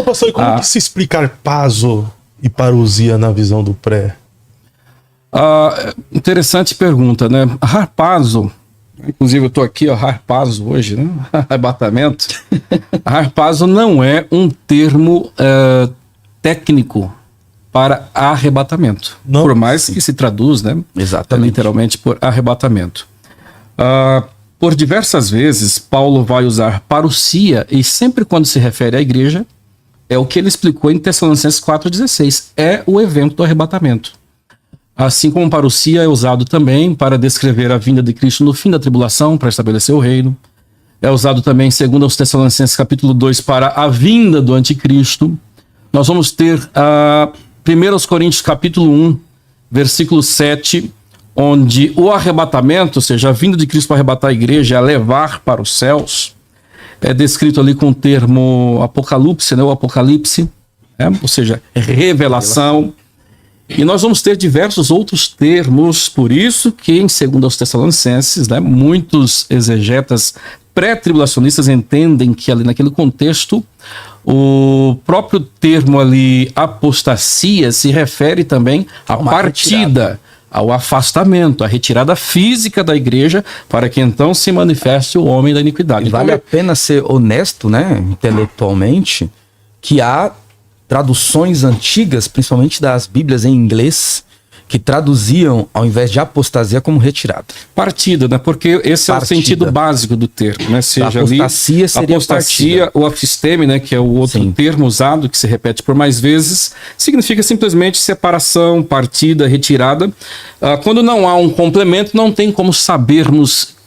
Pastor, e como que se explica harpazo e parousia na visão do pré? Interessante pergunta, né? Harpazo, inclusive eu estou aqui, harpazo hoje, né? Arrebatamento. Harpazo não é um termo técnico para arrebatamento. Não, por mais que se traduz, né? Exatamente. Literalmente por arrebatamento. Por diversas vezes, Paulo vai usar parousia, e sempre quando se refere à igreja, é o que ele explicou em Tessalonicenses 4,16. É o evento do arrebatamento. Assim como parousia é usado também para descrever a vinda de Cristo no fim da tribulação, para estabelecer o reino. É usado também, segundo aos Tessalonicenses capítulo 2, para a vinda do anticristo. Nós vamos ter 1 Coríntios capítulo 1, versículo 7, onde o arrebatamento, ou seja, a vinda de Cristo para arrebatar a igreja, a levar para os céus, é descrito ali com o termo apocalipse, né? O apocalipse, ou seja, revelação. E nós vamos ter diversos outros termos, por isso que em 2 aos Tessalonicenses, né, muitos exegetas pré-tribulacionistas entendem que ali naquele contexto o próprio termo ali apostasia se refere também à partida, ao afastamento, à retirada física da igreja, para que então se manifeste o homem da iniquidade. E vale a pena ser honesto, né, intelectualmente, que há traduções antigas, principalmente das Bíblias em inglês, que traduziam, ao invés de apostasia, como retirada. Partida, né? Porque esse é o sentido básico do termo, né? Seja apostasia ali, seria apostasia, o afisteme, né? Que é o outro termo usado, que se repete por mais vezes, significa simplesmente separação, partida, retirada. Quando não há um complemento, não tem como sabermos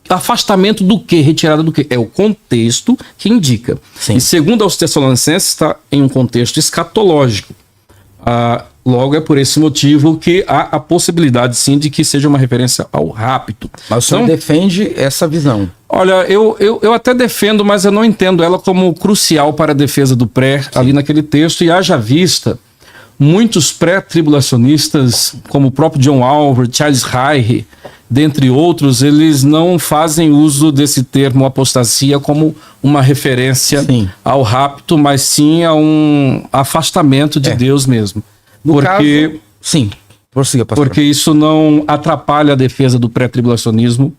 afastamento do que, retirada do que. É o contexto que indica. Sim. E segundo aos Tessalonicenses, está em um contexto escatológico. Logo, é por esse motivo que há a possibilidade, sim, de que seja uma referência ao rapto. Mas o senhor defende essa visão? Olha, eu até defendo, mas eu não entendo ela como crucial para a defesa do pré, ali naquele texto, e haja vista, muitos pré-tribulacionistas, como o próprio John Alvar, Charles Reich, dentre outros, eles não fazem uso desse termo apostasia como uma referência ao rapto, mas sim a um afastamento de Deus mesmo. Porque, sim, prossiga, pastor. Porque isso não atrapalha a defesa do pré-tribulacionismo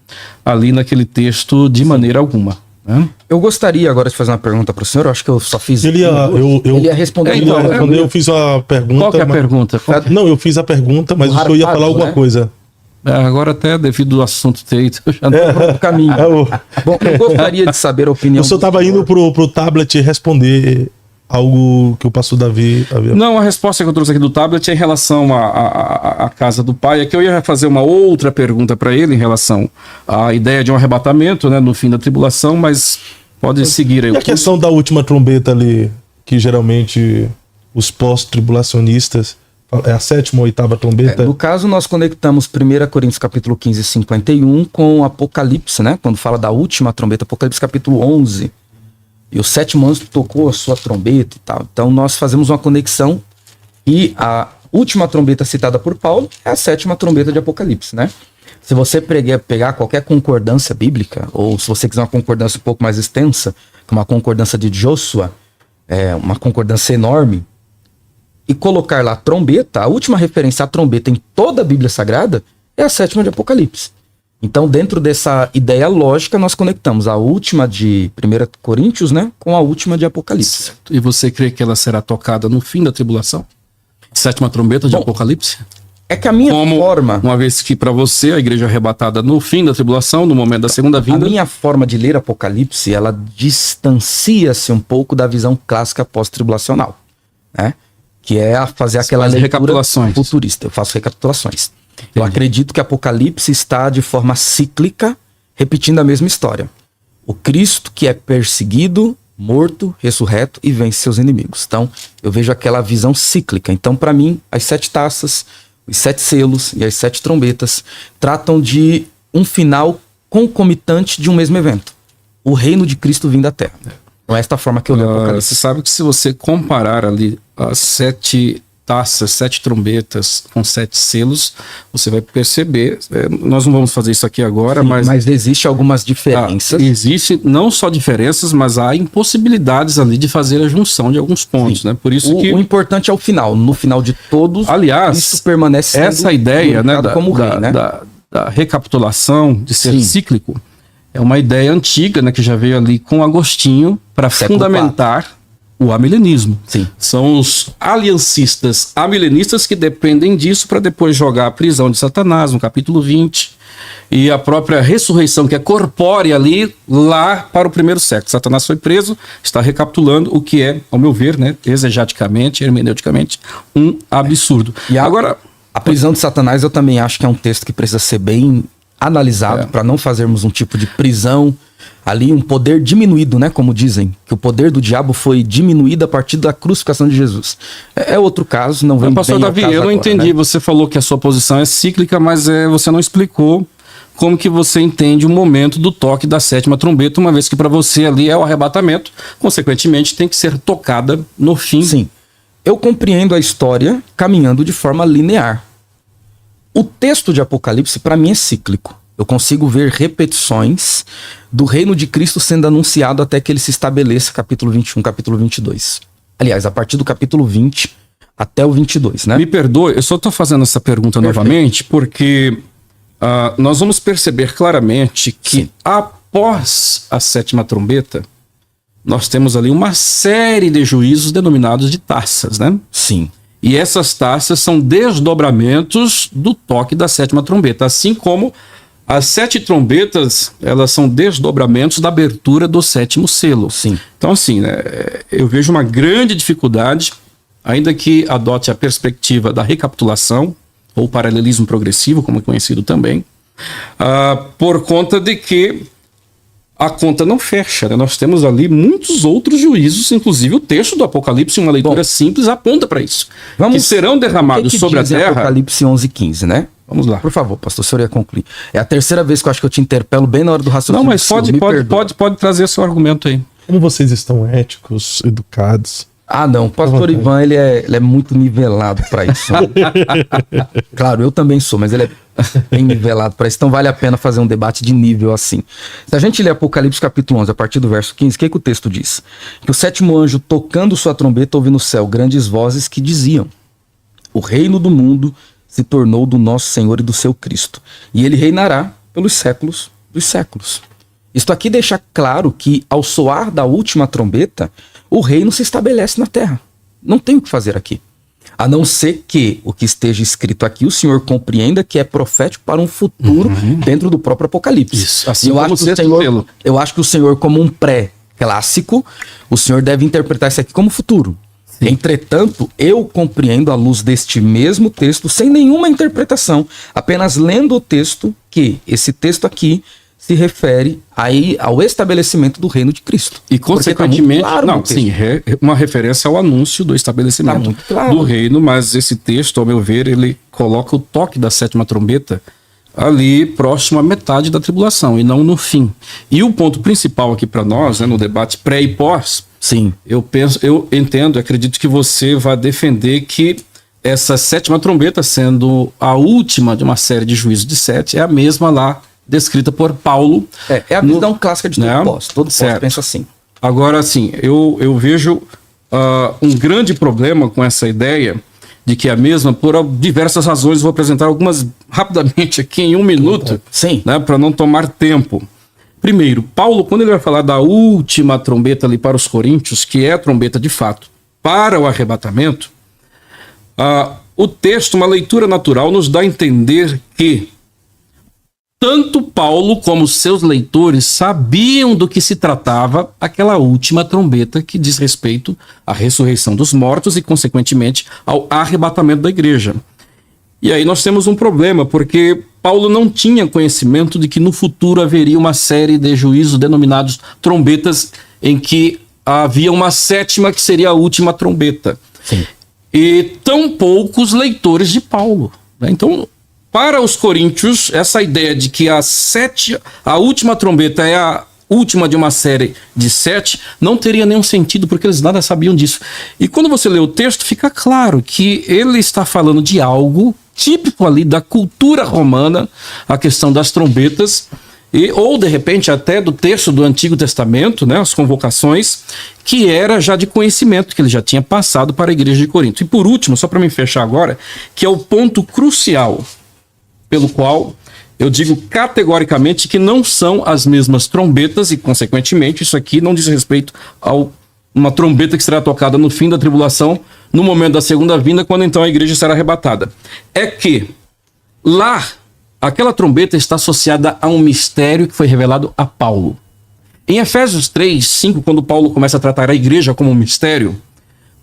ali naquele texto de maneira alguma. Né? Eu gostaria agora de fazer uma pergunta para o senhor. Eu acho que eu só fiz. Ele ia responder. Eu fiz a pergunta. Qual que é a pergunta? Não, eu fiz a pergunta, mas o senhor ia falar alguma coisa. Agora até devido ao assunto ter eu já não estou no caminho. Bom, eu gostaria de saber a opinião. O senhor estava indo pro tablet responder algo que o pastor Davi havia... Não, a resposta que eu trouxe aqui do tablet é em relação à casa do pai. É que eu ia fazer uma outra pergunta para ele em relação à ideia de um arrebatamento, né, no fim da tribulação, mas pode seguir aí. E a questão da última trombeta ali, que geralmente os pós-tribulacionistas... É a 7ª ou 8ª trombeta? No caso, nós conectamos 1 Coríntios capítulo 15, 51 com Apocalipse, né? Quando fala da última trombeta, Apocalipse capítulo 11. E o 7º anjo tocou a sua trombeta e tal. Então nós fazemos uma conexão e a última trombeta citada por Paulo é a 7ª trombeta de Apocalipse, né? Se você pegar qualquer concordância bíblica, ou se você quiser uma concordância um pouco mais extensa, como a concordância de Joshua, uma concordância enorme, e colocar lá trombeta, a última referência à trombeta em toda a Bíblia Sagrada é a 7ª de Apocalipse. Então, dentro dessa ideia lógica, nós conectamos a última de 1 Coríntios, né, com a última de Apocalipse. Certo. E você crê que ela será tocada no fim da tribulação? 7ª trombeta de Apocalipse? É que a minha forma... Uma vez que para você a igreja é arrebatada no fim da tribulação, no momento da segunda vinda... A minha forma de ler Apocalipse, ela distancia-se um pouco da visão clássica pós-tribulacional, né? Que é fazer aquela leitura futurista. Eu faço recapitulações. Entendi. Eu acredito que Apocalipse está de forma cíclica, repetindo a mesma história. O Cristo que é perseguido, morto, ressurreto e vence seus inimigos. Então, eu vejo aquela visão cíclica. Então, para mim, as 7 taças, os 7 selos e as 7 trombetas tratam de um final concomitante de um mesmo evento. O reino de Cristo vindo à Terra. Então, é esta forma que eu leio Apocalipse. Você sabe que se você comparar ali as 7 taças, 7 trombetas com 7 selos, você vai perceber, nós não vamos fazer isso aqui agora, Sim, mas... Mas existe algumas diferenças. Existe não só diferenças, mas há impossibilidades ali de fazer a junção de alguns pontos, né? Por isso que... O importante é o final. No final de todos, aliás, isso permanece sendo essa ideia, né, como rei, né? da recapitulação, de ser Sim. cíclico, é uma ideia antiga, né, que já veio ali com Agostinho para Século fundamentar o amilenismo. Sim. São os aliancistas amilenistas que dependem disso para depois jogar a prisão de Satanás, no capítulo 20, e a própria ressurreição, que é corpórea ali, lá para o primeiro século. Satanás foi preso, está recapitulando o que é, ao meu ver, né, exegeticamente, hermeneuticamente, um absurdo. E agora, a prisão de Satanás eu também acho que é um texto que precisa ser bem analisado para não fazermos um tipo de prisão ali, um poder diminuído, né? Como dizem, que o poder do diabo foi diminuído a partir da crucificação de Jesus. É outro caso, não vem pastor bem ao Davi, caso eu não agora, entendi. né? Você falou que a sua posição é cíclica, mas você não explicou como que você entende o momento do toque da 7ª trombeta, uma vez que para você ali é o arrebatamento, consequentemente tem que ser tocada no fim. Sim. Eu compreendo a história caminhando de forma linear. O texto de Apocalipse, para mim, é cíclico. Eu consigo ver repetições do reino de Cristo sendo anunciado até que ele se estabeleça, capítulo 21, capítulo 22. Aliás, a partir do capítulo 20 até o 22, né? Me perdoe, eu só estou fazendo essa pergunta novamente porque nós vamos perceber claramente que Sim. após a 7ª trombeta, nós temos ali uma série de juízos denominados de taças, né? Sim. E essas taças são desdobramentos do toque da 7ª trombeta, assim como as 7 trombetas, elas são desdobramentos da abertura do 7º selo. Sim. Então, assim, né, eu vejo uma grande dificuldade, ainda que adote a perspectiva da recapitulação, ou paralelismo progressivo, como é conhecido também, por conta de que a conta não fecha, né? Nós temos ali muitos outros juízos, inclusive o texto do Apocalipse, uma leitura simples, aponta para isso. Que serão derramados sobre a terra. Apocalipse 11:15, né? Vamos lá. Por favor, pastor, o senhor ia concluir. É a terceira vez que eu acho que eu te interpelo bem na hora do raciocínio. Não, mas pode trazer seu argumento aí. Como vocês estão éticos, educados? Ah, não. O pastor Ivan, ele é muito nivelado para isso. Claro, eu também sou, mas ele é bem nivelado para isso. Então vale a pena fazer um debate de nível assim. Se a gente ler Apocalipse capítulo 11, a partir do verso 15, o que o texto diz? Que o 7º anjo, tocando sua trombeta, ouve no céu grandes vozes que diziam: o reino do mundo se tornou do nosso Senhor e do seu Cristo, e ele reinará pelos séculos dos séculos. Isto aqui deixa claro que, ao soar da última trombeta, o reino se estabelece na terra. Não tem o que fazer aqui. A não ser que o que esteja escrito aqui, o Senhor compreenda que é profético para um futuro dentro do próprio Apocalipse. Isso, assim eu, como acho que o Senhor, eu acho que o Senhor, como um pré-clássico, o Senhor deve interpretar isso aqui como futuro. Sim. Entretanto, eu compreendo à luz deste mesmo texto, sem nenhuma interpretação, apenas lendo o texto, que esse texto aqui se refere aí ao estabelecimento do reino de Cristo. E consequentemente, tá claro, uma referência ao anúncio do estabelecimento do reino, mas esse texto, ao meu ver, ele coloca o toque da 7ª trombeta ali próximo à metade da tribulação e não no fim. E o ponto principal aqui para nós, né, no debate pré e pós, sim, eu entendo, acredito que você vai defender que essa 7ª trombeta, sendo a última de uma série de juízos de 7, é a mesma lá descrita por Paulo. É a visão clássica de todo pós. Todo pós pensa assim. Agora, assim, eu vejo um grande problema com essa ideia de que a mesma, por diversas razões, vou apresentar algumas rapidamente aqui em 1 minuto, né, para não tomar tempo. Primeiro, Paulo, quando ele vai falar da última trombeta ali para os coríntios, que é a trombeta de fato, para o arrebatamento, o texto, uma leitura natural, nos dá a entender que tanto Paulo como seus leitores sabiam do que se tratava aquela última trombeta que diz respeito à ressurreição dos mortos e, consequentemente, ao arrebatamento da igreja. E aí nós temos um problema, porque Paulo não tinha conhecimento de que no futuro haveria uma série de juízos denominados trombetas, em que havia uma 7ª que seria a última trombeta. Sim. E tão poucos leitores de Paulo, né? Então, para os coríntios, essa ideia de que a última trombeta é a última de uma série de 7, não teria nenhum sentido, porque eles nada sabiam disso. E quando você lê o texto, fica claro que ele está falando de algo típico ali da cultura romana, a questão das trombetas, ou de repente até do texto do Antigo Testamento, né, as convocações, que era já de conhecimento, que ele já tinha passado para a igreja de Corinto. E por último, só para me fechar agora, que é o ponto crucial pelo qual eu digo categoricamente que não são as mesmas trombetas e, consequentemente, isso aqui não diz respeito a uma trombeta que será tocada no fim da tribulação, no momento da segunda vinda, quando então a igreja será arrebatada. É que lá, aquela trombeta está associada a um mistério que foi revelado a Paulo. Em Efésios 3:5, quando Paulo começa a tratar a igreja como um mistério,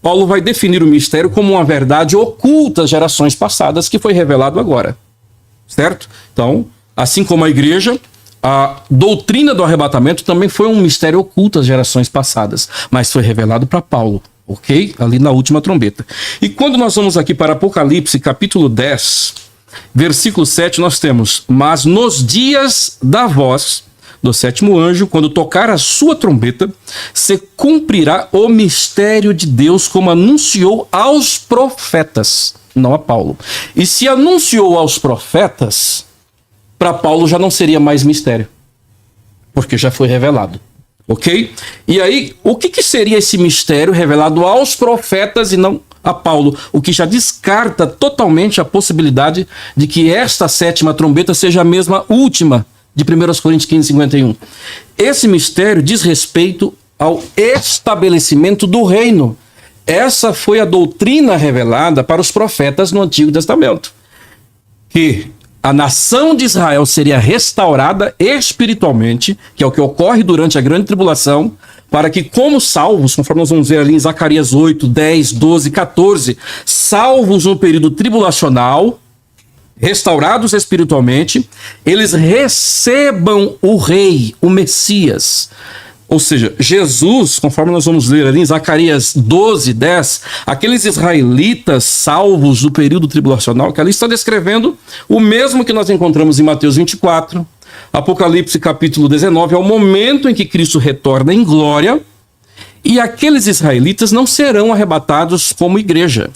Paulo vai definir o mistério como uma verdade oculta às gerações passadas que foi revelado agora. Certo? Então, assim como a igreja, a doutrina do arrebatamento também foi um mistério oculto às gerações passadas, mas foi revelado para Paulo, ok? Ali na última trombeta. E quando nós vamos aqui para Apocalipse, capítulo 10, versículo 7, nós temos: mas nos dias da voz do sétimo anjo, quando tocar a sua trombeta, se cumprirá o mistério de Deus, como anunciou aos profetas, não a Paulo. E se anunciou aos profetas, para Paulo já não seria mais mistério, porque já foi revelado, ok? E aí, o que seria esse mistério revelado aos profetas e não a Paulo? O que já descarta totalmente a possibilidade de que esta sétima trombeta seja a mesma última de 1 Coríntios 15:51. Esse mistério diz respeito ao estabelecimento do reino. Essa foi a doutrina revelada para os profetas no Antigo Testamento, que a nação de Israel seria restaurada espiritualmente, que é o que ocorre durante a grande tribulação, para que, como salvos, conforme nós vamos ver ali em Zacarias 8, 10, 12, 14, salvos no período tribulacional, restaurados espiritualmente, eles recebam o rei, o Messias. Ou seja, Jesus, conforme nós vamos ler ali em Zacarias 12, 10, aqueles israelitas salvos do período tribulacional, que ali está descrevendo o mesmo que nós encontramos em Mateus 24, Apocalipse capítulo 19, é o momento em que Cristo retorna em glória, e aqueles israelitas não serão arrebatados como igreja.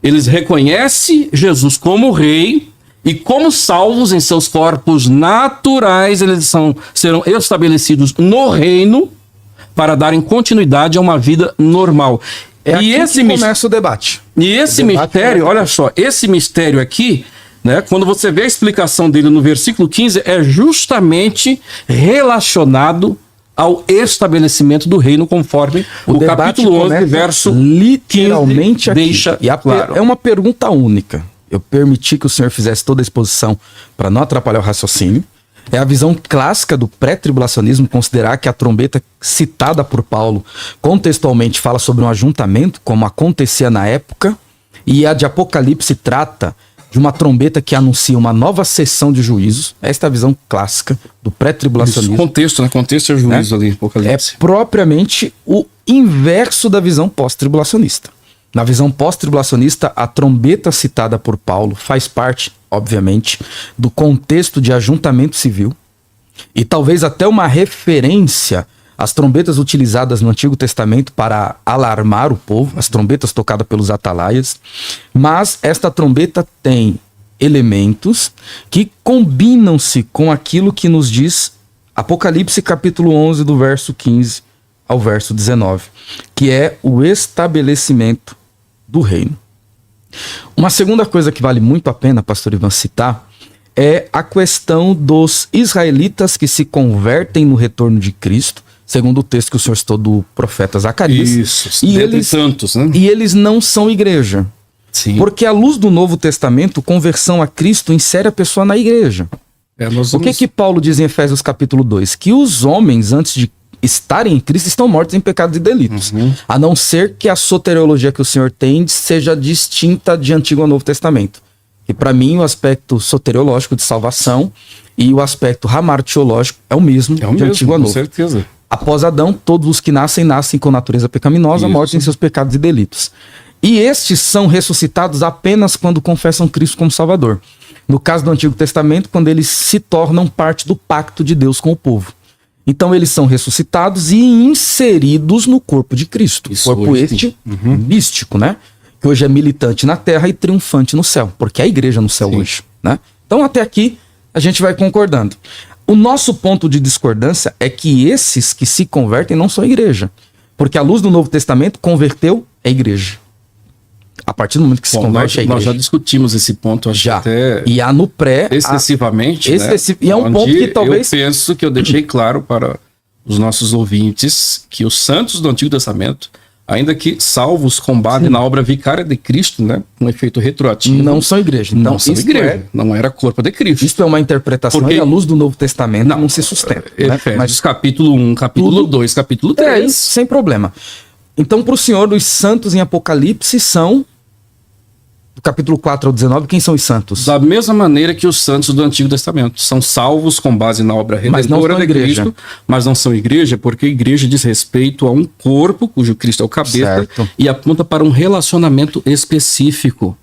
Eles reconhecem Jesus como rei, e como salvos em seus corpos naturais, eles serão estabelecidos no reino para darem continuidade a uma vida normal. É aqui que começa o debate. E esse mistério, olha só, esse mistério aqui, né, quando você vê a explicação dele no versículo 15, é justamente relacionado ao estabelecimento do reino, conforme o capítulo 11, verso literalmente 15, aqui. deixa claro. É uma pergunta única. Eu permiti que o senhor fizesse toda a exposição para não atrapalhar o raciocínio. É a visão clássica do pré-tribulacionismo considerar que a trombeta citada por Paulo contextualmente fala sobre um ajuntamento, como acontecia na época, e a de Apocalipse trata de uma trombeta que anuncia uma nova sessão de juízos. Esta é a visão clássica do pré-tribulacionismo. Contexto, né? Contexto é juízo, né? Ali, Apocalipse. É propriamente o inverso da visão pós-tribulacionista. Na visão pós-tribulacionista, a trombeta citada por Paulo faz parte, obviamente, do contexto de ajuntamento civil e talvez até uma referência às trombetas utilizadas no Antigo Testamento para alarmar o povo, as trombetas tocadas pelos atalaias, mas esta trombeta tem elementos que combinam-se com aquilo que nos diz Apocalipse capítulo 11, do verso 15 ao verso 19, que é o estabelecimento do reino. Uma segunda coisa que vale muito a pena, pastor Ivan, citar, é a questão dos israelitas que se convertem no retorno de Cristo, segundo o texto que o senhor citou do profeta Zacarias. Isso, e eles, tantos, né? E eles não são igreja. Sim. Porque à luz do Novo Testamento, conversão a Cristo insere a pessoa na igreja. O que Paulo diz em Efésios capítulo 2? Que os homens, antes de estarem em Cristo, estão mortos em pecados e delitos. A não ser que a soteriologia que o senhor tem seja distinta de Antigo ao Novo Testamento. E para mim o aspecto soteriológico de salvação e o aspecto hamartiológico é o mesmo de Antigo ao Novo. Com certeza. Após Adão, todos os que nascem com natureza pecaminosa, mortos em seus pecados e delitos. E estes são ressuscitados apenas quando confessam Cristo como Salvador. No caso do Antigo Testamento, quando eles se tornam parte do pacto de Deus com o povo. Então eles são ressuscitados e inseridos no corpo de Cristo. Isso, Corpo hoje este místico, né? Que hoje é militante na terra e triunfante no céu. Porque é a igreja no céu hoje, né? Então até aqui a gente vai concordando. O nosso ponto de discordância é que esses que se convertem não são igreja. Porque a luz do Novo Testamento converteu a igreja. A partir do momento que se converte a igreja. Nós já discutimos esse ponto, acho Já. que até E há no pré... excessivamente, né? E é um ponto que talvez... Eu penso que eu deixei claro para os nossos ouvintes que os santos do Antigo Testamento, ainda que salvos com base na obra vicária de Cristo, né, com efeito retroativo, não são igreja. Então, não são isto igreja, não era corpo de Cristo. Isto é uma interpretação Porque- e a luz do Novo Testamento não se sustenta. Né? Efésios, capítulo 1, capítulo 2, capítulo 3. isso, sem problema. Então, para o Senhor, os santos em Apocalipse são, do capítulo 4 ao 19, quem são os santos? Da mesma maneira que os santos do Antigo Testamento são salvos com base na obra Mas não redentora são de igreja. Cristo, mas não são igreja, porque igreja diz respeito a um corpo cujo Cristo é o cabeça Certo. e aponta para um relacionamento específico.